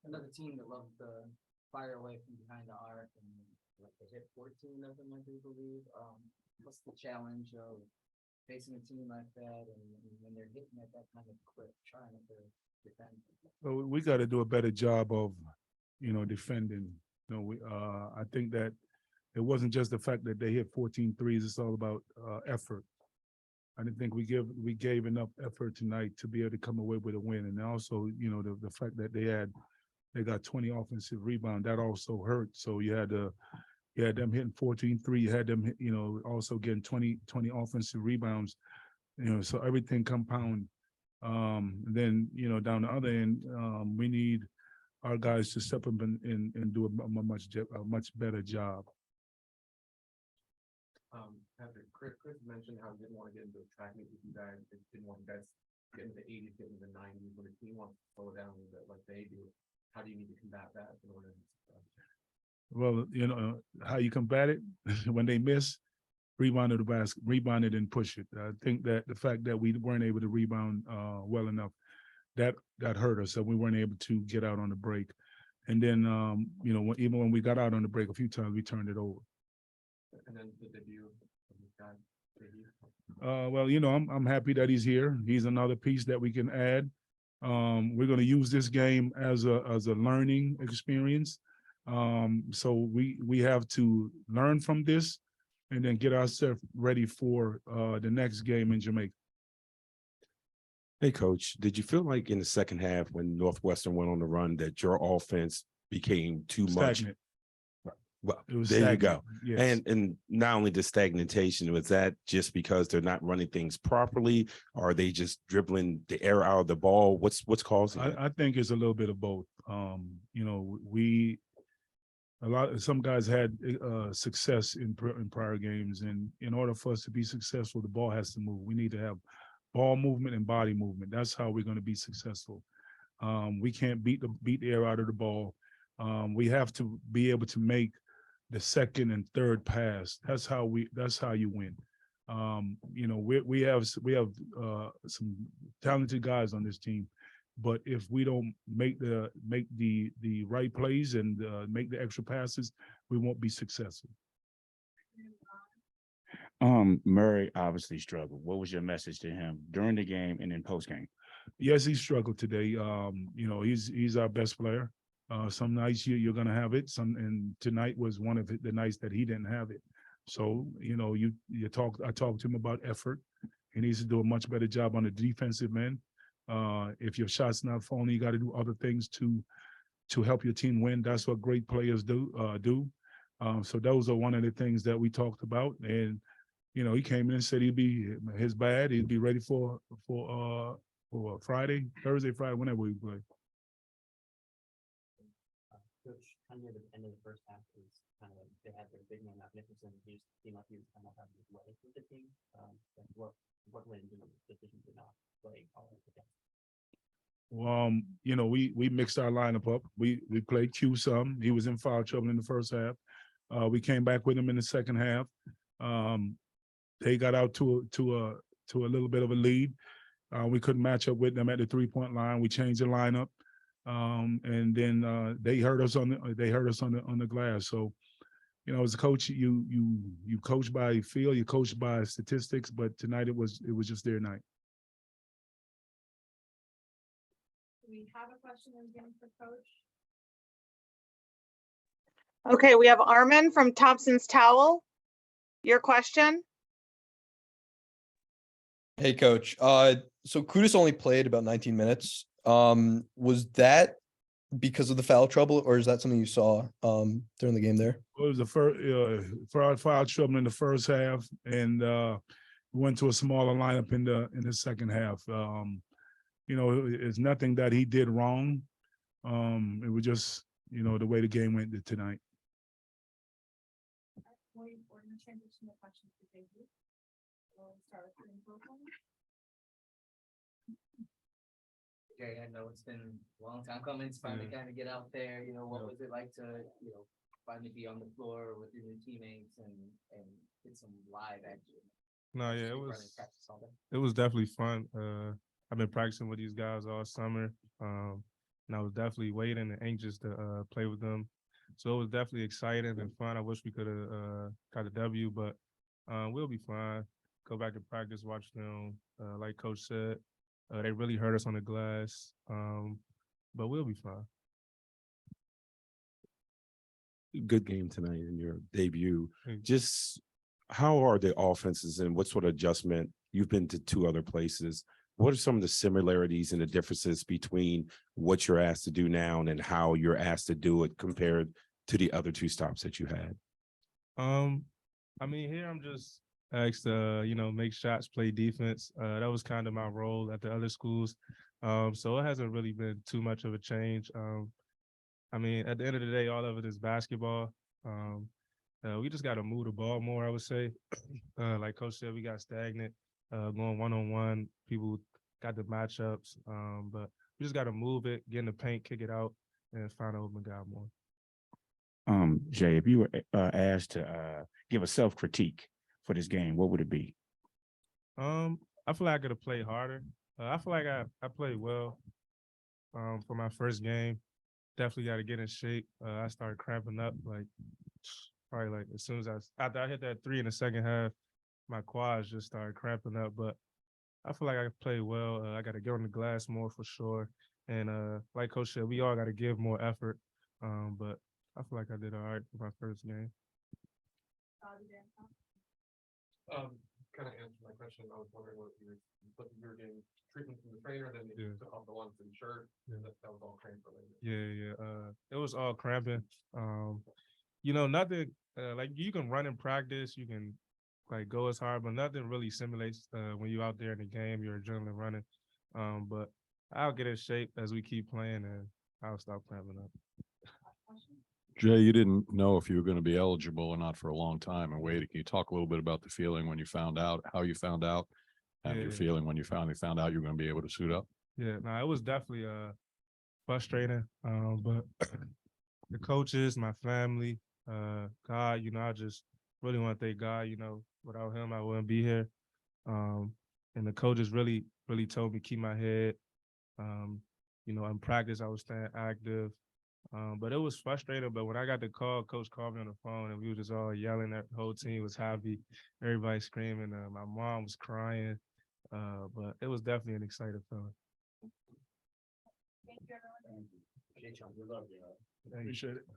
Another team that loves to fire away from behind the arc and like they hit 14 of them, I do believe. What's the challenge of facing a team like that and when they're hitting at that kind of clip, trying to defend? Well, we got to do a better job of, defending. I think that it wasn't just the fact that they hit 14 threes. It's all about effort. I didn't think we gave enough effort tonight to be able to come away with a win. And also, the fact that they got 20 offensive rebound, that also hurt. So you had them hitting 14-3, you had them, also getting 20 offensive rebounds, so everything compound. Then, down the other end, we need our guys to step up and do a much better job. After Chris mentioned how he didn't want to get into a track meet with you guys, didn't want you guys get into the 80s, get into the 90s, when the team wants to slow down a little bit like they do. How do you need to combat that in order to Well, how you combat it when they miss, rebound the basket, rebound it and push it. I think that the fact that we weren't able to rebound well enough, that hurt us. So we weren't able to get out on the break. And then, even when we got out on the break a few times, we turned it over. And then the debut of this guy. Well, I'm happy that he's here. He's another piece that we can add. We're going to use this game as a learning experience. So we have to learn from this and then get ourselves ready for the next game in Jamaica. Hey, Coach, did you feel like in the second half when Northwestern went on the run that your offense became too Stagnant. much? Well, It was there stagnant. you go. Yes. And not only the stagnation, was that just because they're not running things properly? Or are they just dribbling the air out of the ball? What's causing it? I think it's a little bit of both. Some guys had success in prior games, and in order for us to be successful, the ball has to move. We need to have ball movement and body movement. That's how we're going to be successful. We can't beat the air out of the ball. We have to be able to make the second and third pass. That's how you win. We have some talented guys on this team, but if we don't make the right plays and make the extra passes, we won't be successful. Murray obviously struggled. What was your message to him during the game and in post game? Yes, he struggled today. He's our best player. Some nights you're gonna have it. And tonight was one of the nights that he didn't have it. So I talked to him about effort. He needs to do a much better job on the defensive end. If your shot's not falling, you got to do other things to help your team win. That's what great players do. So those are one of the things that we talked about. And he came in and said he'd be ready for Friday, Thursday, Friday, whenever we play. Coach, kind of the end of the first half was kind of they had their big man magnificent. He just seemed like he was kind of having his way with the team. What went into the decision to not play all of the games? Well, we mixed our lineup up. We played Q some. He was in foul trouble in the first half. We came back with him in the second half. They got out to a little bit of a lead. We couldn't match up with them at the 3-point line. We changed the lineup, and then they hurt us on the glass. So, as a coach, you coach by feel, you coach by statistics. But tonight it was just their night. Do we have a question again for Coach? Okay, we have Armin from Thompson's Towel. Your question? Hey, Coach. So Kudus only played about 19 minutes. Was that because of the foul trouble, or is that something you saw during the game there? Well, it was the first foul trouble in the first half, and we went to a smaller lineup in the second half. It's nothing that he did wrong. It was just the way the game went tonight. We're going to transition to questions for David. We'll start with Okay, I know it's been a long time coming. It's finally kind of get out there. What was it like to finally be on the floor with your new teammates and get some live action? No, yeah, it Running was, practice all day. it was definitely fun. I've been practicing with these guys all summer. And I was definitely waiting and anxious to play with them. So it was definitely exciting and fun. I wish we could have got a W, but we'll be fine. Go back to practice, watch them. Like Coach said, they really hurt us on the glass. But we'll be fine. Good game tonight in your debut. Thank you. Just how are the offenses and what sort of adjustment? You've been to two other places. What are some of the similarities and the differences between what you're asked to do now and how you're asked to do it compared to the other two stops that you had? I mean, here I'm just asked to, make shots, play defense. That was kind of my role at the other schools. So it hasn't really been too much of a change. I mean, at the end of the day, all of it is basketball. We just got to move the ball more, I would say. Like Coach said, we got stagnant, going one-on-one. People got the matchups, but we just got to move it, get in the paint, kick it out, and find an open guy more. Jay, if you were asked to give a self-critique for this game, what would it be? I feel like I could have played harder. I feel like I played well for my first game. Definitely got to get in shape. I started cramping up probably like as soon as after I hit that 3 in the second half, my quads just started cramping up. But I feel like I played well. I got to get on the glass more for sure. And like Coach said, we all got to give more effort. But I feel like I did all right for my first game. Kind of answered my question. I was wondering what you were getting treatment from the trainer, then you Yeah. took off the ones in shirt. Yeah. That was all cramp related. Yeah. It was all cramping. Nothing like you can run in practice, you can like go as hard, but nothing really simulates when you're out there in the game, your adrenaline running. But I'll get in shape as we keep playing and I'll stop cramping up. Jay, you didn't know if you were going to be eligible or not for a long time and waiting. Can you talk a little bit about the feeling when you found out, how you found out, and your Yeah. feeling when you finally found out you were going to be able to suit up? Yeah, no, it was definitely frustrating. But the coaches, my family, God, I just really want to thank God. Without him, I wouldn't be here. And the coaches really, really told me keep my head. In practice, I was staying active. But it was frustrating. But when I got the call, Coach called me on the phone, and we were just all yelling. That the whole team was happy, everybody screaming. My mom was crying. But it was definitely an exciting feeling. Thank you, everyone. We love you. Appreciate it.